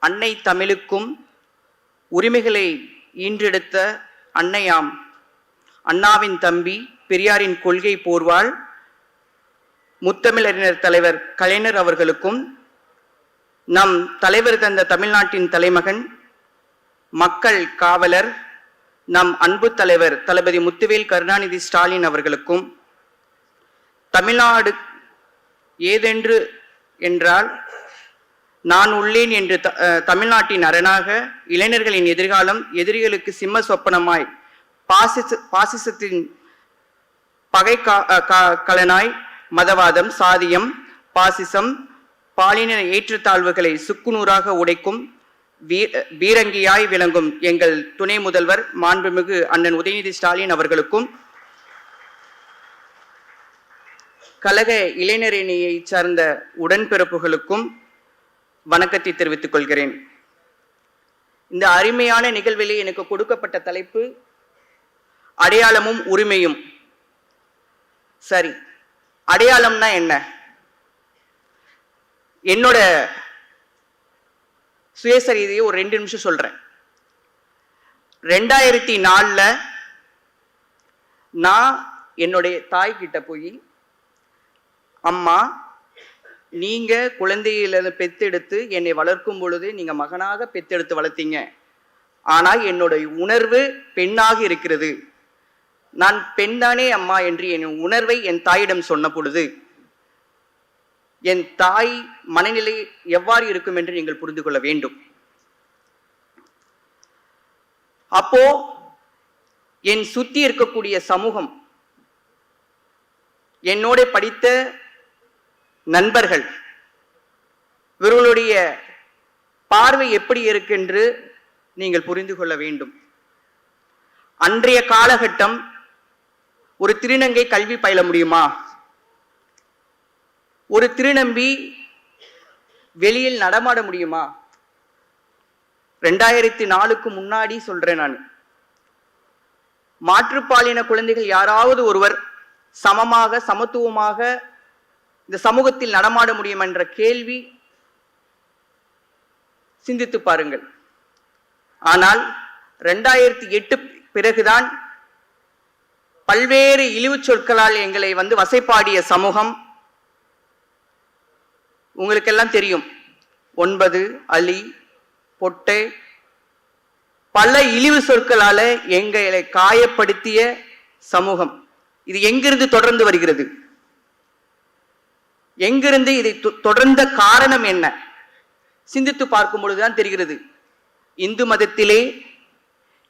அன்னை தமிழுக்கும் உரிமைகளை ஈன்றெடுத்த அன்னையாம் அண்ணாவின் தம்பி பெரியாரின் கொள்கை போர்வாள் முத்தமிழறிஞர் தலைவர் கலைஞர் அவர்களுக்கும் நம் தலைவர் தந்த தமிழ்நாட்டின் தலைமகன் மக்கள் காவலர் நம் அன்பு தலைவர் தளபதி முத்துவேல் கருணாநிதி ஸ்டாலின் அவர்களுக்கும் தமிழ்நாடு ஏதென்று என்றால் நான் உள்ளேன் என்று தமிழ்நாட்டின் அரணாக இளைஞர்களின் எதிர்காலம் எதிரிகளுக்கு சிம்ம சொப்பனமாய் பாசிசத்தின் பகை கலனாய் மதவாதம் சாதியம் பாசிசம் பாலின ஏற்றத்தாழ்வுகளை சுக்குநூறாக உடைக்கும் பீரங்கியாய் விளங்கும் எங்கள் துணை முதல்வர் மாண்புமிகு அண்ணன் உதயநிதி ஸ்டாலின் அவர்களுக்கும் கழக இளைஞரணியை சார்ந்த உடன்பிறப்புகளுக்கும் வணக்கத்தை தெரிவித்துக் கொள்கிறேன். இந்த அருமையான நிகழ்விலே எனக்கு கொடுக்கப்பட்ட தலைப்பு அடையாளமும் உரிமையும். சரி, அடையாளம்னா என்ன? என்னோட சுயசரிதையை ஒரு 2 நிமிஷம் சொல்றேன். 2004 நான் என்னுடைய தாய் கிட்ட போய், அம்மா, நீங்க குழந்தையில பெத்தெடுத்து என்னை வளர்க்கும் பொழுது நீங்க மகனாக பெத்தெடுத்து வளர்த்தீங்க. ஆனா என்னுடைய உணர்வு பெண்ணாக இருக்கிறது. நான் பெண்தானே அம்மா என்று என் உணர்வை என் தாயிடம் சொன்ன பொழுது என் தாய் மனநிலை எவ்வாறு இருக்கும் என்று நீங்கள் புரிந்து கொள்ள வேண்டும். அப்போ என் சுத்தி இருக்கக்கூடிய சமூகம், என்னோட படித்த நண்பர்கள், இவர்களுடைய பார்வை எப்படி இருக்கு என்று நீங்கள் புரிந்து கொள்ள வேண்டும். அன்றைய காலகட்டம் ஒரு திருநங்கை கல்வி பயில முடியுமா? ஒரு திருநம்பி வெளியில் நடமாட முடியுமா? 2004க்கு முன்னாடி சொல்றேன் நான். மாற்றுப்பாலின குழந்தைகள் யாராவது ஒருவர் சமமாக சமத்துவமாக இந்த சமூகத்தில் நடமாட முடியும் என்ற கேள்வி சிந்தித்து பாருங்கள். ஆனால் 2008 பிறகுதான் பல்வேறு இழிவு சொற்களால் எங்களை வசைப்பாடிய சமூகம். உங்களுக்கெல்லாம் தெரியும், 9 அலி பொட்டை பல இழிவு சொற்களால எங்களை காயப்படுத்திய சமூகம். இது எங்கிருந்து தொடர்ந்து வருகிறது? எங்கிருந்து இதை தொடர்ந்த காரணம் என்ன? சிந்தித்து பார்க்கும் பொழுதுதான் தெரிகிறது. இந்து மதத்திலே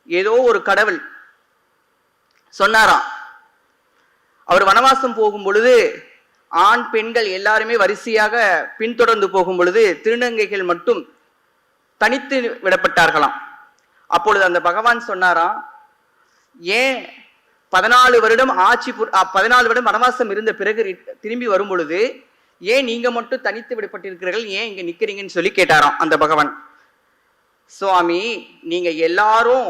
ஏதோ ஒரு கடவுள் சொன்னாராம், அவர் வனவாசம் போகும் பொழுது ஆண் பெண்கள் எல்லாருமே வரிசையாக பின்தொடர்ந்து போகும் பொழுது திருநங்கைகள் மட்டும் தனித்து விடப்பட்டார்களாம். அப்பொழுது அந்த பகவான் சொன்னாராம், ஏன் 14 வருடம் 14 வருடம் வனவாசம் இருந்த பிறகு திரும்பி வரும் பொழுது ஏன் நீங்க மட்டும் தனித்து விடப்பட்டிருக்கிறீர்கள், ஏன் இங்க நிக்கிறீங்கன்னு சொல்லி கேட்டாராம் அந்த பகவான். சுவாமி, நீங்க எல்லாரும்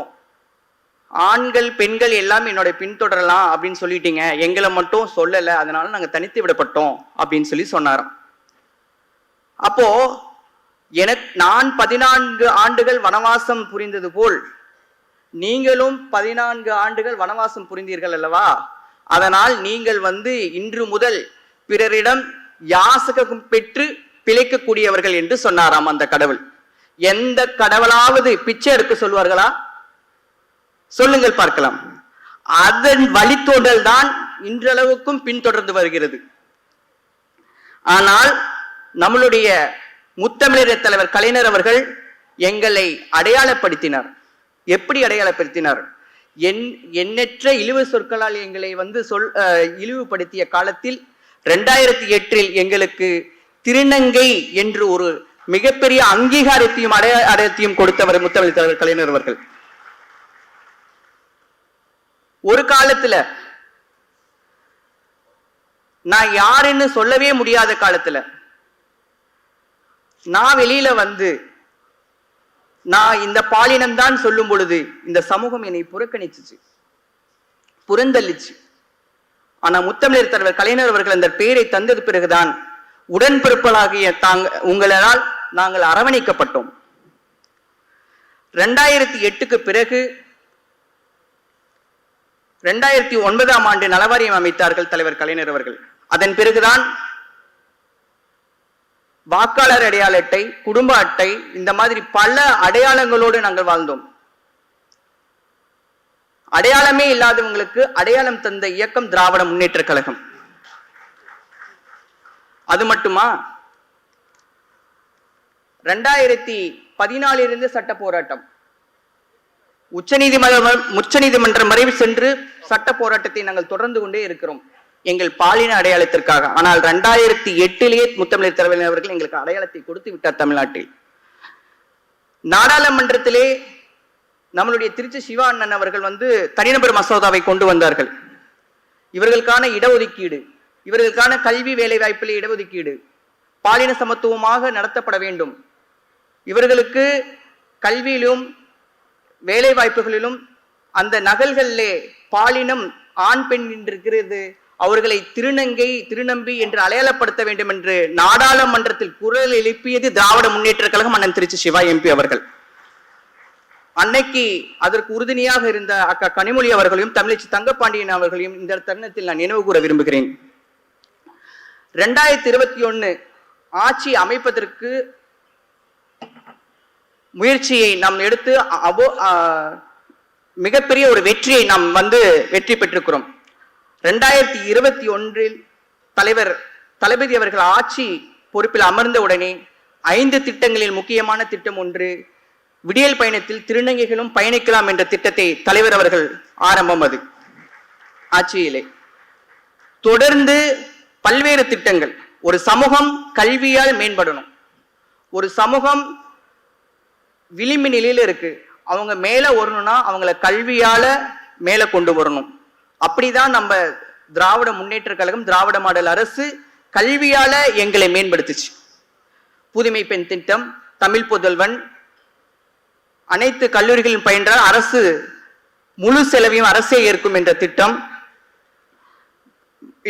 ஆண்கள் பெண்கள் எல்லாம் என்னோட பின்தொடரலாம் அப்படின்னு சொல்லிட்டீங்க, எங்களை மட்டும் சொல்லல, அதனால நாங்க தனித்து விடப்பட்டோம் அப்படின்னு சொல்லி சொன்னாராம். அப்போ நான் 14 ஆண்டுகள் வனவாசம் புரிந்தது போல் நீங்களும் 14 ஆண்டுகள் வனவாசம் புரிந்தீர்கள் அல்லவா? அதனால் நீங்கள் இன்று முதல் பிறரிடம் யாசகம் பெற்று பிழைக்கக்கூடியவர்கள் என்று சொன்னாராம் அந்த கடவுள். எந்த கடவுளாவது பிச்சை எடுக்க சொல்வார்களா? சொல்லுங்கள் பார்க்கலாம். அதன் வழித்தோடல் தான் இன்றளவுக்கும் பின்தொடர்ந்து வருகிறது. ஆனால் நம்மளுடைய முத்தமிழர் தலைவர் கலைஞர் அவர்கள் எங்களை அடையாளப்படுத்தினார். எப்படி அடையாளப்படுத்தினார்? எண்ணற்ற இழிவு சொற்களால் எங்களை இழிவுபடுத்திய காலத்தில் 2008 எங்களுக்கு திருநங்கை என்று ஒரு மிகப்பெரிய அங்கீகாரத்தையும் அடையாளத்தையும் கொடுத்தவர் முத்தமிழர் தலைவர் கலைஞர் அவர்கள். ஒரு காலத்துல நான் யாருன்னு சொல்லவே முடியாத காலத்துல நான் வெளியில நான் இந்த பாலினம் தான் சொல்லும் பொழுது இந்த சமூகம் என்னை புறக்கணிச்சு, புறந்தள்ளிச்சு. ஆனா முத்தமிழர் தலைவர் கலைஞர் அவர்கள் அந்த பெயரை தந்தது பிறகுதான் உடன்பிறப்பலாகிய உங்களால் நாங்கள் அரவணைக்கப்பட்டோம். 2008க்கு பிறகு 2009ஆம் ஆண்டு நலவாரியம் அமைத்தார்கள் தலைவர் கலைஞர் அவர்கள். அதன் பிறகுதான் வாக்காளர் அடையாள அட்டை, குடும்ப அட்டை, இந்த மாதிரி பல அடையாளங்களோடு நாங்கள் வாழ்ந்தோம். அடையாளமே இல்லாதவங்களுக்கு அடையாளம் தந்த இயக்கம் திராவிட முன்னேற்ற கழகம். அது மட்டுமா, 2014 சட்ட போராட்டம், உச்சநீதிமன்றம் வரை சென்று சட்ட போராட்டத்தை நாங்கள் தொடர்ந்து கொண்டே இருக்கிறோம் எங்கள் பாலின அடையாளத்திற்காக. ஆனால் 2008 முத்தமிழர் தலைவர் அவர்கள் எங்களுக்கு அடையாளத்தை கொடுத்து விட்டார் தமிழ்நாட்டில். நாடாளுமன்றத்திலே நம்மளுடைய திருச்சி சிவா அண்ணன் அவர்கள் தனிநபர் மசோதாவை கொண்டு வந்தார்கள். இவர்களுக்கான இடஒதுக்கீடு, இவர்களுக்கான கல்வி வேலை வாய்ப்பிலே இடஒதுக்கீடு பாலின சமத்துவமாக நடத்தப்பட வேண்டும். இவர்களுக்கு கல்வியிலும் வேலை வாய்ப்புகளிலும் அந்த நகல்களிலே பாலினம் ஆண் பெண் இருக்கிறது, அவர்களை திருநங்கை திருநம்பி என்று அடையாளப்படுத்த வேண்டும் என்று நாடாளுமன்றத்தில் குரல் எழுப்பியது திராவிட முன்னேற்ற கழகம், அண்ணன் திருச்சி சிவா எம்பி அவர்கள். அன்னைக்கு அதற்கு உறுதுணையாக இருந்த அக்கா கனிமொழி அவர்களையும் தமிழச்சி தங்கப்பாண்டியன் அவர்களையும் இந்த தருணத்தில் நான் நினைவு கூற விரும்புகிறேன். 2021 ஆட்சி அமைப்பதற்கு முயற்சியை நாம் எடுத்து மிகப்பெரிய ஒரு வெற்றியை நாம் வெற்றி பெற்றிருக்கிறோம். 2021 தலைவர் தளபதி அவர்கள் ஆட்சி பொறுப்பில் அமர்ந்த உடனே 5 திட்டங்களில் முக்கியமான திட்டம் ஒன்று, விடியல் பயணத்தில் திருநங்கைகளும் பயணிக்கலாம் என்ற திட்டத்தை தலைவர் அவர்கள் ஆரம்பம். அது ஆட்சியிலே தொடர்ந்து பல்வேறு திட்டங்கள். ஒரு சமூகம் கல்வியால் மேம்படணும், ஒரு சமூகம் விளிம்பு நிலையில இருக்கு, அவங்க மேல வரணும்னா அவங்கள கல்வியால மேல கொண்டு வரணும். அப்படிதான் நம்ம திராவிட முன்னேற்ற கழகம், திராவிட மாடல் அரசு கல்வியால எங்களை மேம்படுத்துச்சு. புதுமை பெண் திட்டம், தமிழ் புதல்வன், அனைத்து கல்லூரிகளில் பயின்றால் அரசு முழு செலவையும் அரசே ஏற்கும் என்ற திட்டம்,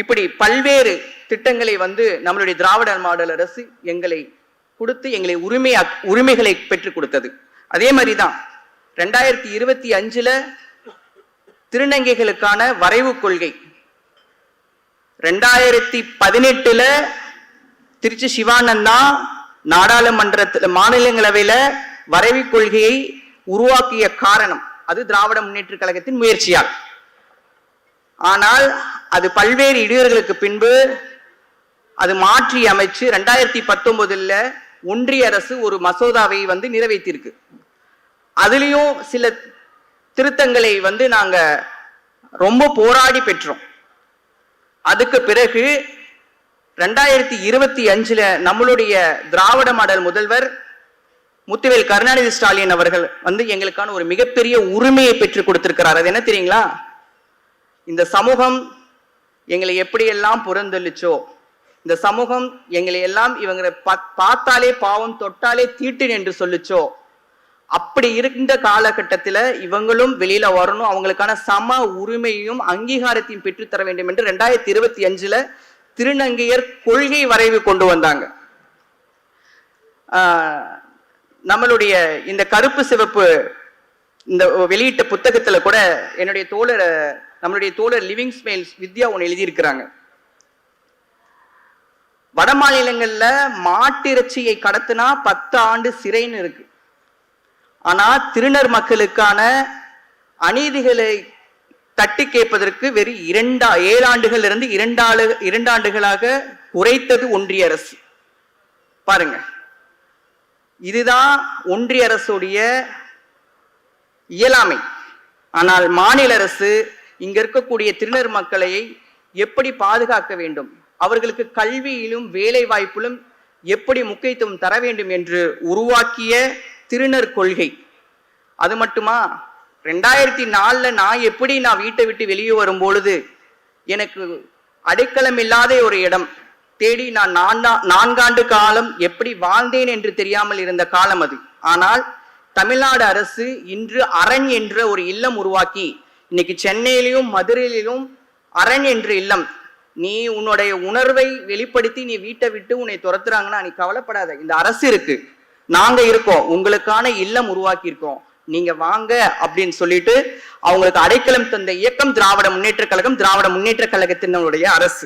இப்படி பல்வேறு திட்டங்களை நம்மளுடைய திராவிட மாடல் அரசு எங்களை கொடுத்து எங்களை உரிமைகளை பெற்றுக் கொடுத்தது. அதே மாதிரிதான் 2025 திருநங்கைகளுக்கான வரைவு கொள்கை, 2018 திருச்சி சிவானந்தா நாடாளுமன்றத்தில் மாநிலங்களவையில வரைவு கொள்கையை உருவாக்கிய காரணம் அது திராவிட முன்னேற்ற கழகத்தின் முயற்சியால். ஆனால் அது பல்வேறு இடையூறுகளுக்கு பின்பு அது மாற்றி அமைச்சு 2019 ஒன்றிய அரசு ஒரு மசோதாவை நிறைவேற்றியிருக்கு. அதுலயும் சில திருத்தங்களை நாங்க ரொம்ப போராடி பெற்றோம். அதுக்கு பிறகு 2025 நம்மளுடைய திராவிட மாடல் முதல்வர் முத்துவேல் கருணாநிதி ஸ்டாலின் அவர்கள் எங்களுக்கான ஒரு மிகப்பெரிய உரிமையை பெற்றுக் கொடுத்திருக்கிறார். அது என்ன தெரியுங்களா? இந்த சமூகம் எங்களை எப்படியெல்லாம் புறந்தள்ளிச்சோ, இந்த சமூகம் எங்களை எல்லாம் இவங்களை பார்த்தாலே பாவம், தொட்டாலே தீட்டு என்று சொல்லுச்சோ, அப்படி இருந்த காலகட்டத்தில் இவங்களும் வெளியில வரணும், அவங்களுக்கான சம உரிமையும் அங்கீகாரத்தையும் பெற்றுத்தர வேண்டும் என்று 2025 திருநங்கையர் கொள்கை வரைவு கொண்டு வந்தாங்க. நம்மளுடைய இந்த கருப்பு சிவப்பு இந்த வெளியிட்ட புத்தகத்துல கூட நம்மளுடைய தோழர் லிவிங் ஸ்மெயில்ஸ் வித்யா ஒன்று எழுதியிருக்கிறாங்க. வட மாநிலங்கள்ல மாட்டிறைச்சியை கடத்தினா 10 ஆண்டு சிறைன்னு இருக்கு. ஆனா திருநர் மக்களுக்கான அநீதிகளை தட்டி கேட்பதற்கு வெறும் 7 ஆண்டுகள் இருந்து 2 ஆண்டுகளாக குறைத்தது ஒன்றிய அரசு. பாருங்க, இதுதான் ஒன்றிய அரசுடைய இயலாமை. ஆனால் மாநில அரசு இங்க இருக்கக்கூடிய திருநர் மக்களை எப்படி பாதுகாக்க வேண்டும், அவர்களுக்கு கல்வியிலும் வேலை வாய்ப்பிலும் எப்படி முக்கியத்துவம் தர வேண்டும் என்று உருவாக்கிய திருநர் கொள்கை. அது மட்டுமா, 2004 நான் வீட்டை விட்டு வெளியே வரும் பொழுது எனக்கு அடைக்கலம் இல்லாத ஒரு இடம் தேடி நான் 4 ஆண்டு காலம் எப்படி வாழ்ந்தேன் என்று தெரியாமல் இருந்த காலம் அது. ஆனால் தமிழ்நாடு அரசு இன்று அரண் என்ற ஒரு இல்லம் உருவாக்கி இன்னைக்கு சென்னையிலும் மதுரையிலும் அரண் என்ற இல்லம். நீ உன்னுடைய உணர்வை வெளிப்படுத்தி நீ வீட்டை விட்டு உன்னை துரத்துறாங்கன்னா நீ கவலைப்படாத, இந்த அரசு இருக்கு, நாங்க இருக்கோம், உங்களுக்கான இல்லம் உருவாக்கி இருக்கோம், நீங்க வாங்க அப்படின்னு சொல்லிட்டு அவங்களுக்கு அடைக்கலம் தந்த இயக்கம் திராவிட முன்னேற்ற கழகம், திராவிட முன்னேற்ற கழகத்தினுடைய அரசு.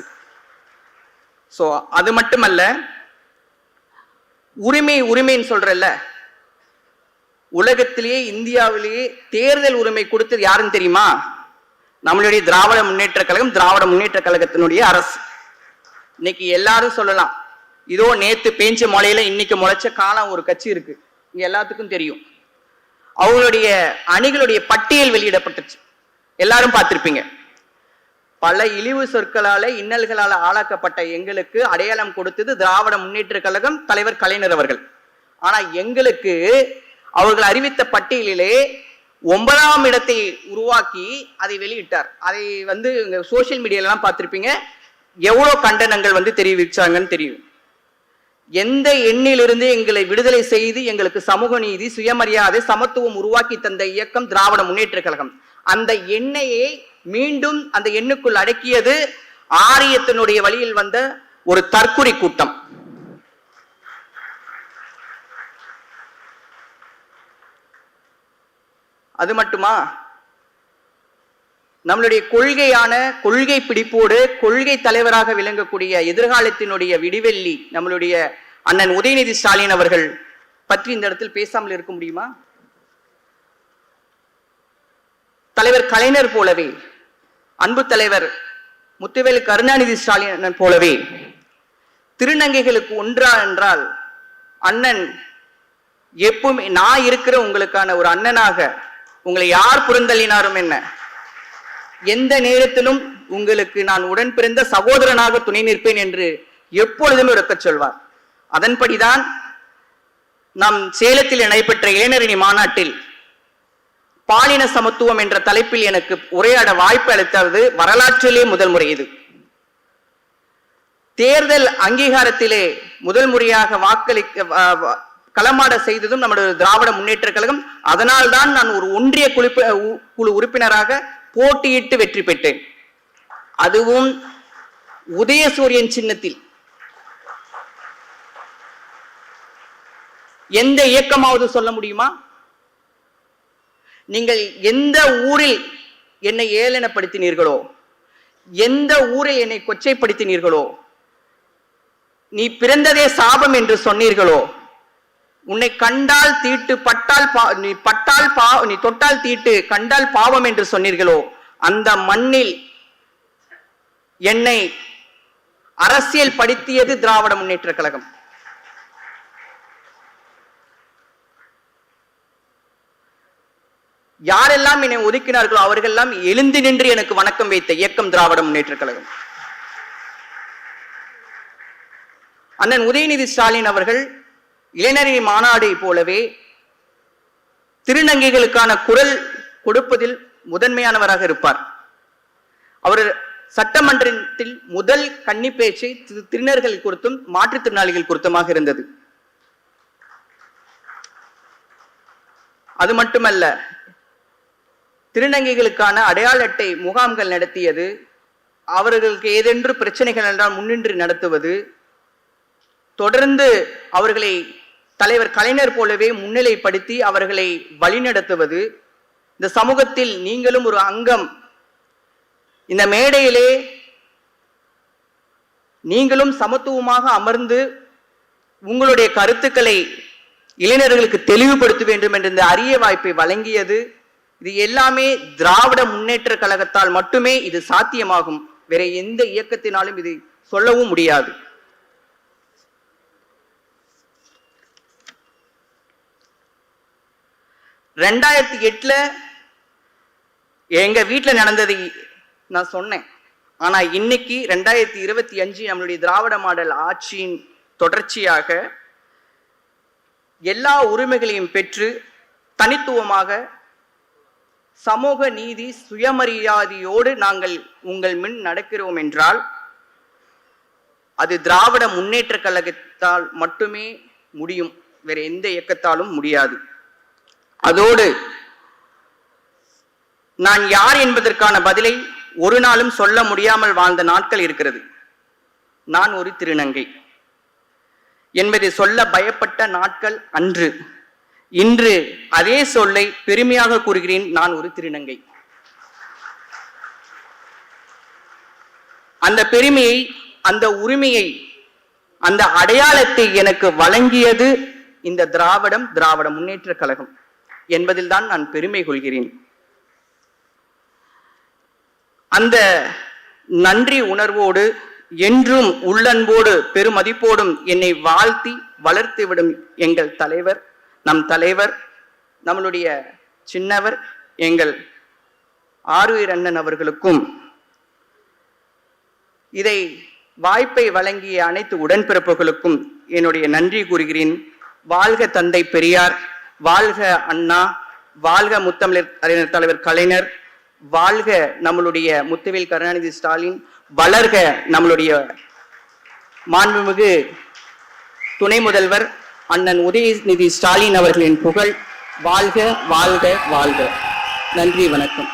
சோ அது மட்டுமல்ல, உரிமைன்னு சொல்றல்ல, உலகத்திலேயே இந்தியாவிலேயே தேர்தல் உரிமை கொடுத்தது யாருன்னு தெரியுமா? நம்மளுடைய திராவிட முன்னேற்ற கழகம், திராவிட முன்னேற்ற கழகத்தினுடைய அரசு. இன்னைக்கு எல்லாரும் சொல்லலாம், இதோ நேத்து பேஞ்ச மழையில இன்னைக்கு முளைச்ச காலம் ஒரு கட்சி இருக்கு, இங்க எல்லாத்துக்கும் தெரியும். அவங்களுடைய அணிகளுடைய பட்டியல் வெளியிடப்பட்டுச்சு, எல்லாரும் பார்த்திருப்பீங்க. பல இழிவு சொற்களால இன்னல்களால ஆளாக்கப்பட்ட எங்களுக்கு அடையாளம் கொடுத்தது திராவிட முன்னேற்ற கழகம், தலைவர் கலைஞர் அவர்கள். ஆனா எங்களுக்கு அவர்கள் அறிவித்த பட்டியலிலே 9ஆம் இடத்தை உருவாக்கி அதை வெளியிட்டார். அதை சோசியல் மீடியாலாம் பார்த்திருப்பீங்க, எவ்வளவு கண்டனங்கள் தெரிவிச்சாங்கன்னு தெரியும். எந்த எண்ணிலிருந்து எங்களை விடுதலை செய்து எங்களுக்கு சமூக நீதி, சுயமரியாதை, சமத்துவம் உருவாக்கி தந்த இயக்கம் திராவிட முன்னேற்ற கழகம். அந்த எண்ணையை மீண்டும் அந்த எண்ணுக்குள் அடக்கியது ஆரியத்தினுடைய வழியில் வந்த ஒரு தற்குறி கூட்டம். அது மட்டுமா, நம்மளுடைய கொள்கை பிடிப்போடு கொள்கை தலைவராக விளங்கக்கூடிய எதிர்காலத்தினுடைய விடிவெள்ளி நம்மளுடைய அண்ணன் உதயநிதி ஸ்டாலின் அவர்கள் பற்றி இந்த இடத்தில் பேசாமல் இருக்க முடியுமா? தலைவர் கலைஞர் போலவே, அன்பு தலைவர் முத்துவேல் கருணாநிதி ஸ்டாலின் போலவே திருநங்கைகளுக்கு ஒன்றா என்றால் அண்ணன் எப்பவுமே நான் இருக்கிற உங்களுக்கான ஒரு அண்ணனாக, உங்களை யார் புறந்தள்ளினாரும் என்ன, எந்த நேரத்திலும் உங்களுக்கு நான் உடன் பிறந்த சகோதரனாக துணை நிற்பேன் என்று எப்பொழுதுமே உறக்க சொல்வார். அதன்படிதான் நம் சேலத்தில் நடைபெற்ற இளைஞரணி மாநாட்டில் பாலின சமத்துவம் என்ற தலைப்பில் எனக்கு உரையாட வாய்ப்பு அளித்தது வரலாற்றிலே முதல் முறை. இது தேர்தல் அங்கீகாரத்திலே முதல் முறையாக களமாட செய்ததும் நம்முடைய திராவிட முன்னேற்ற கழகம். அதனால் தான் நான் ஒரு ஒன்றிய குழு உறுப்பினராக போட்டியிட்டு வெற்றி பெற்றேன். அதுவும் உதயசூரியன் சின்னத்தில். எந்த இயக்கமாவது சொல்ல முடியுமா? நீங்கள் எந்த ஊரில் என்னை ஏளனப்படுத்தினீர்களோ, எந்த ஊரில் என்னை கொச்சைப்படுத்தினீர்களோ, நீ பிறந்ததே சாபம் என்று சொன்னீர்களோ, உன்னை கண்டால் தீட்டு, நீ தொட்டால் தீட்டு, கண்டால் பாவம் என்று சொன்னீர்களோ, அந்த மண்ணில் என்னை அரசியல் படுத்தியது திராவிட முன்னேற்ற கழகம். யாரெல்லாம் என்னை ஒதுக்கினார்களோ அவர்களெல்லாம் எழுந்து நின்று எனக்கு வணக்கம் வைத்த இயக்கம் திராவிட முன்னேற்ற கழகம். அண்ணன் உதயநிதி ஸ்டாலின் அவர்கள் இளைஞரணி மாநாடை போலவே திருநங்கைகளுக்கான குரல் கொடுப்பதில் முதன்மையானவராக இருப்பார். அவர் சட்டமன்றத்தில் முதல் கன்னி பேச்சை திருநர்கள் குறித்தும் மாற்றுத்திறனாளிகள் குறித்துமாக இருந்தது. அது மட்டுமல்ல, திருநங்கைகளுக்கான அடையாள அட்டை முகாம்கள் நடத்தியது, அவர்களுக்கு ஏதென்று பிரச்சனைகள் என்றால் முன்னின்று நடத்துவது, தொடர்ந்து அவர்களை தலைவர் கலைஞர் போலவே முன்னிலைப்படுத்தி அவர்களை வழிநடத்துவது. இந்த சமூகத்தில் நீங்களும் ஒரு அங்கம், இந்த மேடையிலே நீங்களும் சமத்துவமாக அமர்ந்து உங்களுடைய கருத்துக்களை இளைஞர்களுக்கு தெளிவுபடுத்த வேண்டும் என்ற இந்த அரிய வாய்ப்பை வழங்கியது. இது எல்லாமே திராவிட முன்னேற்ற கழகத்தால் மட்டுமே இது சாத்தியமாகும். வேற எந்த இயக்கத்தினாலும் இது சொல்லவும் முடியாது. (2008) எங்க வீட்டுல நடந்ததை நான் சொன்னேன். ஆனா இன்னைக்கு 2025 நம்மளுடைய திராவிட மாடல் ஆட்சியின் தொடர்ச்சியாக எல்லா உரிமைகளையும் பெற்று தனித்துவமாக சமூக நீதி, சுயமரியாதையோடு நாங்கள் உங்கள் முன் நடக்கிறோம் என்றால் அது திராவிட முன்னேற்ற கழகத்தால் மட்டுமே முடியும், வேற எந்த இயக்கத்தாலும் முடியாது. அதோடு நான் யார் என்பதற்கான பதிலை ஒரு நாளும் சொல்ல முடியாமல் வாழ்ந்த நாட்கள் இருக்கிறது. நான் ஒரு திருநங்கை என்பதை சொல்ல பயப்பட்ட நாட்கள் அன்று. இன்று அதே சொல்லை பெருமையாக கூறுகிறேன், நான் ஒரு திருநங்கை. அந்த பெருமையை, அந்த உரிமையை, அந்த அடையாளத்தை எனக்கு வழங்கியது இந்த திராவிட முன்னேற்ற கழகம் என்பதில் தான் நான் பெருமை கொள்கிறேன். அந்த நன்றி உணர்வோடு என்றும் உள்ளன்போடு பெருமதிப்போடும் என்னை வாழ்த்தி வளர்த்துவிடும் எங்கள் தலைவர், நம் தலைவர், நம்மளுடைய சின்னவர் எங்கள் ஆருயிர் அண்ணன் அவர்களுக்கும் இதை வாய்ப்பை வழங்கிய அனைத்து உடன்பிறப்புகளுக்கும் என்னுடைய நன்றி கூறுகிறேன். வாழ்க தந்தை பெரியார், வாழ்க அண்ணா, வாழ்க முத்தமிழர் அறிஞர் தலைவர் கலைஞர், வாழ்க நம்மளுடைய முத்துவேல் கருணாநிதி ஸ்டாலின், வளர்க நம்மளுடைய மாண்புமிகு துணை முதல்வர் அண்ணன் உதயநிதி ஸ்டாலின் அவர்களின் புகழ். வாழ்க வாழ்க வாழ்க. நன்றி, வணக்கம்.